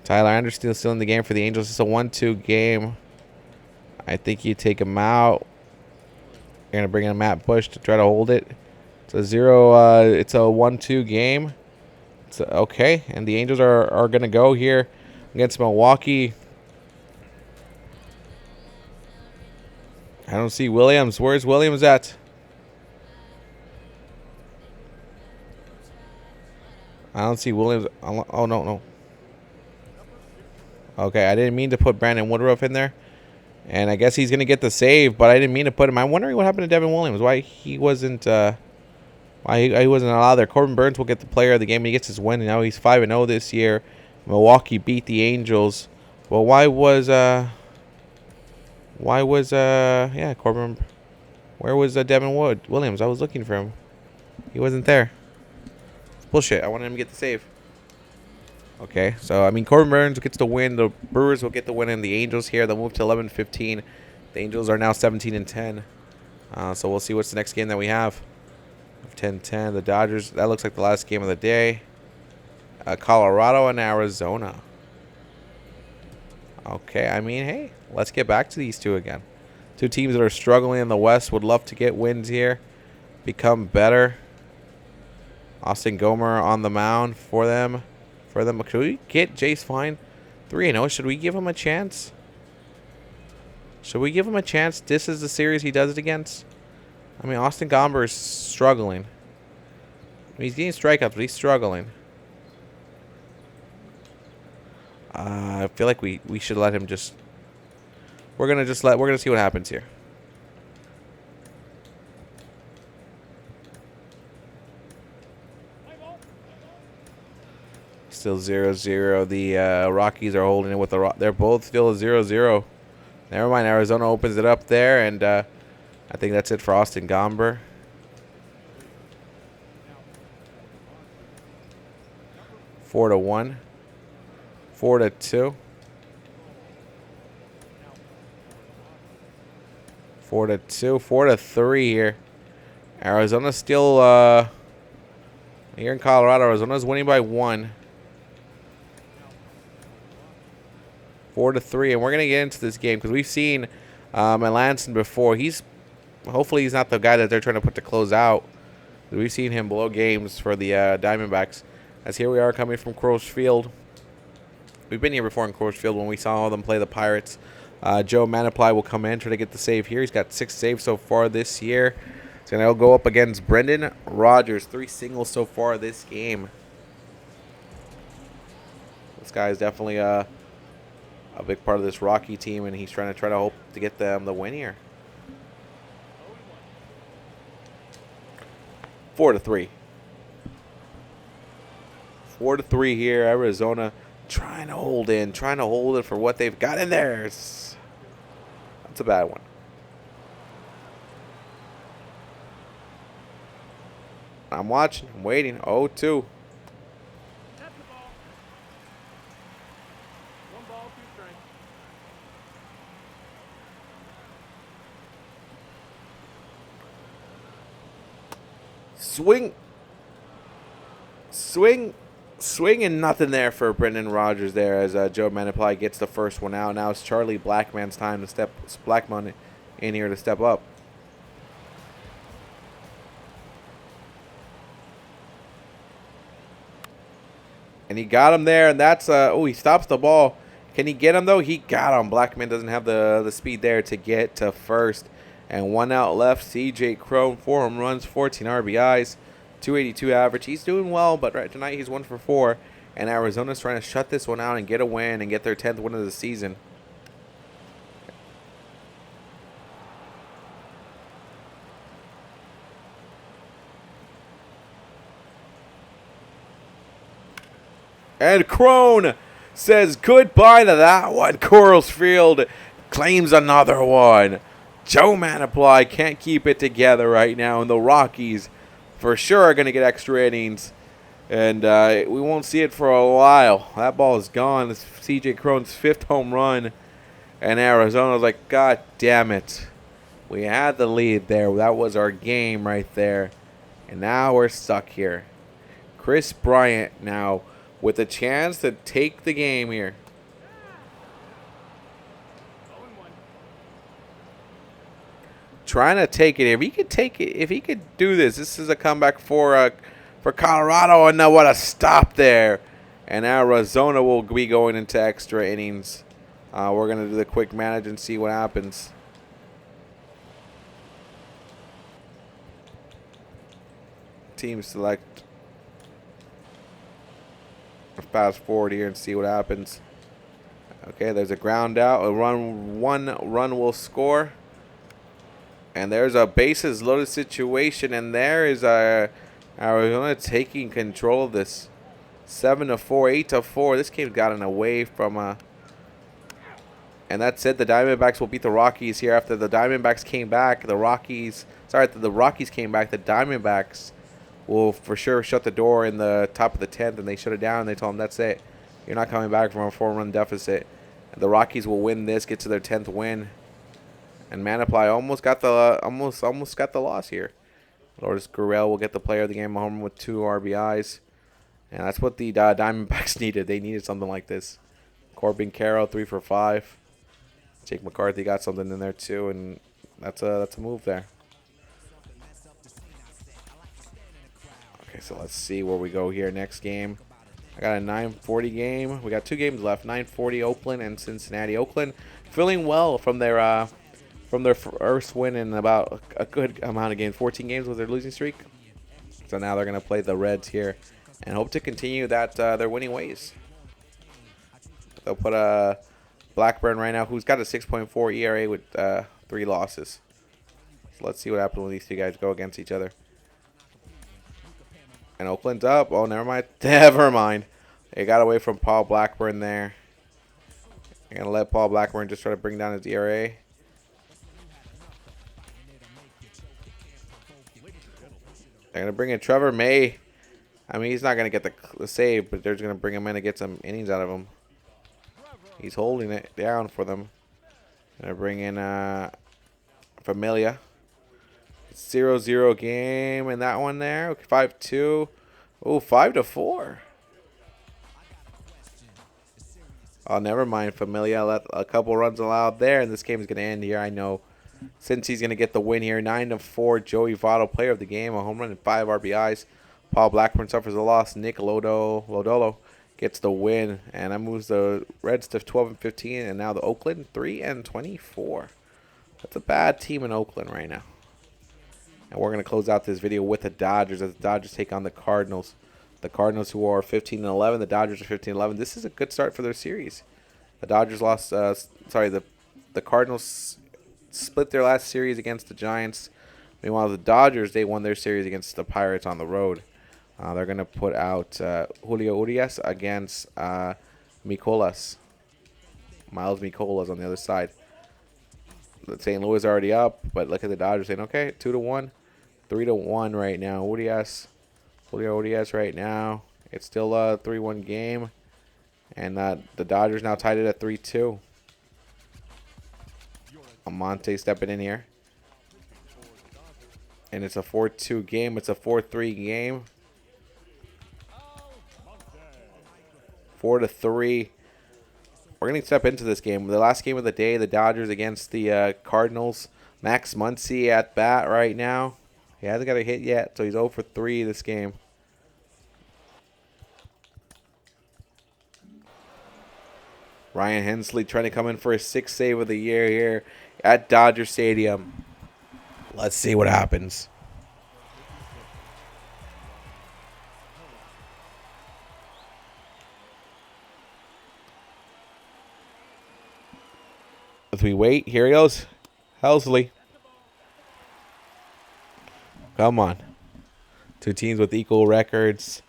Tyler Anderson still in the game for the Angels. It's a 1-2 game. I think you take him out. You're going to bring in Matt Bush to try to hold it. It's a 0. It's a 1-2 game. It's okay. And the Angels are going to go here against Milwaukee. I don't see Williams. Where's Williams at? I don't see Williams. Oh, no. Okay, I didn't mean to put Brandon Woodruff in there. And I guess he's going to get the save, but I didn't mean to put him. I'm wondering what happened to Devin Williams. Why he wasn't he wasn't allowed there. Corbin Burns will get the player of the game. And he gets his win, and now he's 5-0 this year. Milwaukee beat the Angels. Well, why was Corbin? Where was Devin Williams? I was looking for him. He wasn't there. It's bullshit. I wanted him to get the save. Okay, so, I mean, Corbin Burns gets the win. The Brewers will get the win, and the Angels here, they'll move to 11-15. The Angels are now 17-10. So we'll see what's the next game that we have. 10-10. The Dodgers, that looks like the last game of the day. Colorado and Arizona. Okay, I mean, hey, let's get back to these two again. Two teams that are struggling in the West would love to get wins here. Become better. Austin Gomer on the mound for them. Should we get Jace Fine 3-0? Should we give him a chance? This is the series he does it against. I mean, Austin Gomber is struggling. I mean, he's getting strikeouts, but he's struggling. I feel like we should let him just. We're gonna see what happens here. Still 0-0. The Rockies are holding it with the they're both still 0-0. Never mind. Arizona opens it up there, and I think that's it for Austin Gomber. Four to 1. 4-2. 4-2. 4-3 here. Arizona's still here in Colorado. Arizona's winning by 1. 4-3, and we're gonna get into this game because we've seen Melanson before. Hopefully he's not the guy that they're trying to put to close out. We've seen him blow games for the Diamondbacks. As here we are coming from Coors Field. We've been here before in Coors Field when we saw them play the Pirates. Joe Manaply will come in, try to get the save here. He's got 6 saves so far this year. He's gonna go up against Brendan Rodgers. 3 singles so far this game. This guy is definitely a big part of this Rocky team, and he's trying to hope to get them the win here. 4-3. 4-3 here. Arizona trying to hold it for what they've got in there. That's a bad one. I'm watching. I'm waiting. 0-2. Swing, and nothing there for Brendan Rodgers there as Joe Manaply gets the first one out. Now it's Charlie Blackmon's time to step in here to step up. And he got him there, and that's he stops the ball. Can he get him though? He got him. Blackman doesn't have the speed there to get to first. And 1 out left. CJ Cron, 4 home runs, 14 RBIs, 282 average. He's doing well, but right tonight he's 1 for 4. And Arizona's trying to shut this one out and get a win and get their 10th win of the season. And Crone says goodbye to that one. Coors Field claims another one. Joe Manaply can't keep it together right now, and the Rockies for sure are going to get extra innings, and we won't see it for a while. That ball is gone. It's CJ Cron's 5th home run, and Arizona's like, God damn it. We had the lead there. That was our game right there, and now we're stuck here. Chris Bryant now with a chance to take the game here. Trying to take it. If he could take it, if he could do this, this is a comeback for Colorado. And now what a stop there. And now Arizona will be going into extra innings. We're going to do the quick manage and see what happens. Team select. Fast forward here and see what happens. Okay, there's a ground out. One run will score. And there's a bases loaded situation. And there is Arizona taking control of this. 7-4, 8-4. This game's gotten away from and that's it. The Diamondbacks will beat the Rockies here. After the Diamondbacks came back, after the Rockies came back, the Diamondbacks will for sure shut the door in the top of the 10th, and they shut it down. They told them, that's it. You're not coming back from a 4-run deficit. And the Rockies will win this, get to their 10th win. And Manaply almost got the loss here. Lourdes Gurriel will get the player of the game home with 2 RBIs. And that's what the Diamondbacks needed. They needed something like this. Corbin Carroll, 3 for 5. Jake McCarthy got something in there too, and that's a move there. Okay, so let's see where we go here. Next game, I got a 9:40 game. We got 2 games left. 9:40 Oakland and Cincinnati. Oakland feeling well from their first win in about a good amount of games. 14 games with their losing streak. So now they're gonna play the Reds here, and hope to continue that their winning ways. They'll put Blackburn right now, who's got a 6.4 ERA with 3 losses. So let's see what happens when these 2 guys go against each other. And Oakland's up. Oh, never mind. Never mind. They got away from Paul Blackburn there. They're going to let Paul Blackburn just try to bring down his ERA. They're going to bring in Trevor May. I mean, he's not going to get the save, but they're just going to bring him in to get some innings out of him. He's holding it down for them. Gonna bring in Familia. 0-0 game in that one there. Okay, 5-2. Oh, 5-4. Oh, never mind. Familia let a couple runs allowed there, and this game is gonna end here. I know. Since he's gonna get the win here, 9-4. Joey Votto, player of the game, a home run and 5 RBIs. Paul Blackburn suffers a loss. Nick Lodolo gets the win, and that moves the Reds to 12-15, and now the Oakland 3-24. That's a bad team in Oakland right now. And we're going to close out this video with the Dodgers as the Dodgers take on the Cardinals. The Cardinals who are 15-11, the Dodgers are 15-11. This is a good start for their series. The Dodgers lost, the Cardinals split their last series against the Giants. Meanwhile, the Dodgers, they won their series against the Pirates on the road. They're going to put out Julio Urias against Miles Mikolas on the other side. St. Louis is already up, but look at the Dodgers saying, okay, 2-1, 3-1 right now. Julio Urias right now. It's still a 3-1 game, and the Dodgers now tied it at 3-2. Almonte stepping in here. And it's a 4-2 game. It's a 4-3 game. 4-3. We're going to step into this game. The last game of the day, the Dodgers against the Cardinals. Max Muncy at bat right now. He hasn't got a hit yet, so he's 0 for 3 this game. Ryan Hensley trying to come in for his 6th save of the year here at Dodger Stadium. Let's see what happens. As we wait, here he goes. Hensley. Come on. 2 teams with equal records.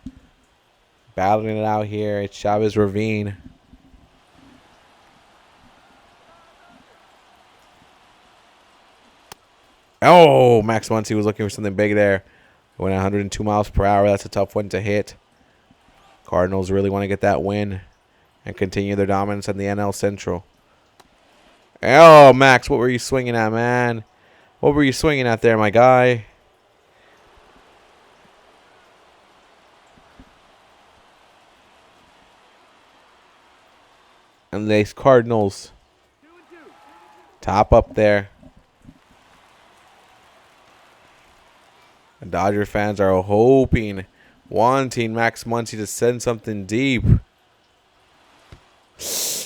Battling it out here. It's Chavez Ravine. Oh, Max Muncy was looking for something big there. Went 102 miles per hour. That's a tough one to hit. Cardinals really want to get that win and continue their dominance in the NL Central. Oh, Max, what were you swinging at, man? What were you swinging at there, my guy? And these Cardinals. Top up there. The Dodger fans are hoping, wanting Max Muncy to send something deep.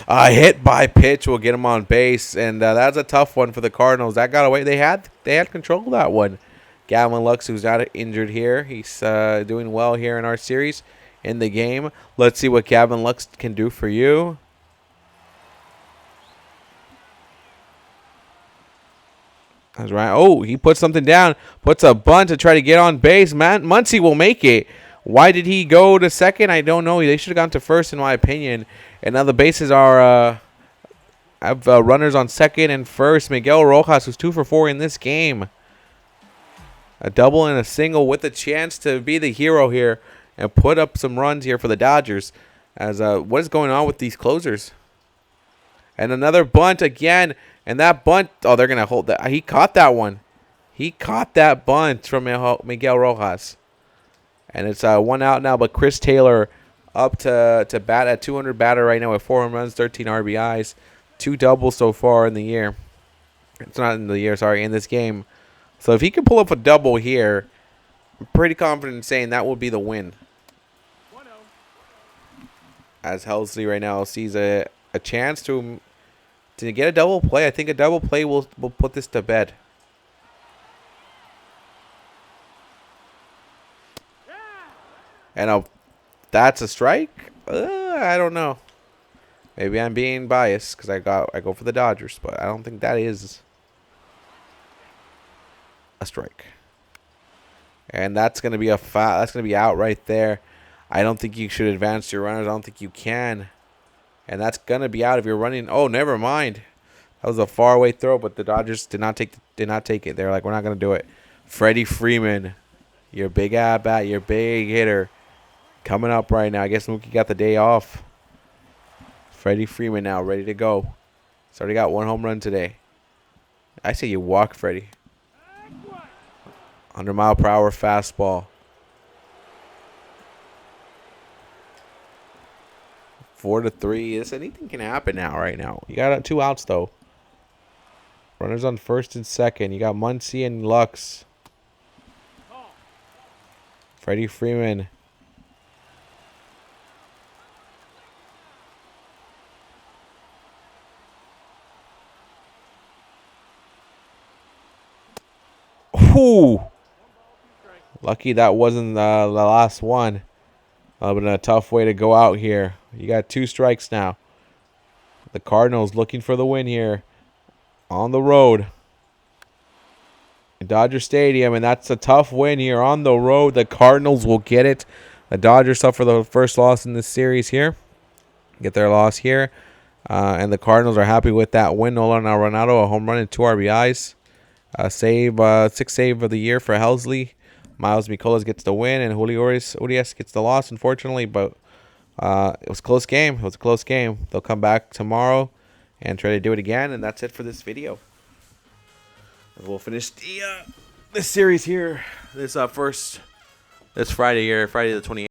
A hit by pitch will get him on base, and that's a tough one for the Cardinals. That got away. They had control of that one. Gavin Lux, who's not injured here, he's doing well here in our series in the game. Let's see what Gavin Lux can do for you. That's right. Oh, he puts something down. Puts a bunt to try to get on base. Muncy will make it. Why did he go to second? I don't know. They should have gone to first, in my opinion. And now the bases are have runners on second and first. Miguel Rojas was 2 for 4 in this game. A double and a single with a chance to be the hero here and put up some runs here for the Dodgers. As what is going on with these closers? And another bunt again. And that bunt, oh, they're going to hold that. He caught that one. He caught that bunt from Miguel Rojas. And it's 1 out now, but Chris Taylor up to bat at 200 batter right now with 4 home runs, 13 RBIs, 2 doubles so far in the year. It's not in the year, sorry, in this game. So if he can pull up a double here, I'm pretty confident in saying that will be the win. As Helsley right now sees a chance to get a double play. I think a double play will put this to bed. And that's a strike? I don't know. Maybe I'm being biased because I go for the Dodgers, but I don't think that is a strike. And that's going to be a foul. That's going to be out right there. I don't think you should advance your runners. I don't think you can. And that's going to be out if you're running. Oh, never mind. That was a faraway throw, but the Dodgers did not take it. They're like, we're not going to do it. Freddie Freeman, your big at-bat, your big hitter, coming up right now. I guess Mookie got the day off. Freddie Freeman now ready to go. He's already got 1 home run today. I say you walk Freddie. 100-mile-per-hour fastball. 4-3. Anything can happen now, right now. You got 2 outs, though. Runners on first and second. You got Muncy and Lux. Freddie Freeman. Ooh. Lucky that wasn't the last one. But a tough way to go out here. You got 2 strikes now. The Cardinals looking for the win here on the road in Dodger Stadium, and that's a tough win here on the road. The Cardinals will get it. The Dodgers suffer the first loss in this series here. Get their loss here. And the Cardinals are happy with that win. Nolan Arenado, a home run and 2 RBIs. Save, 6th save of the year for Helsley. Miles Mikolas gets the win, and Julio Urias gets the loss, unfortunately. But it was a close game. It was a close game. They'll come back tomorrow and try to do it again, and that's it for this video. We'll finish this series here. This Friday here, Friday the 28th.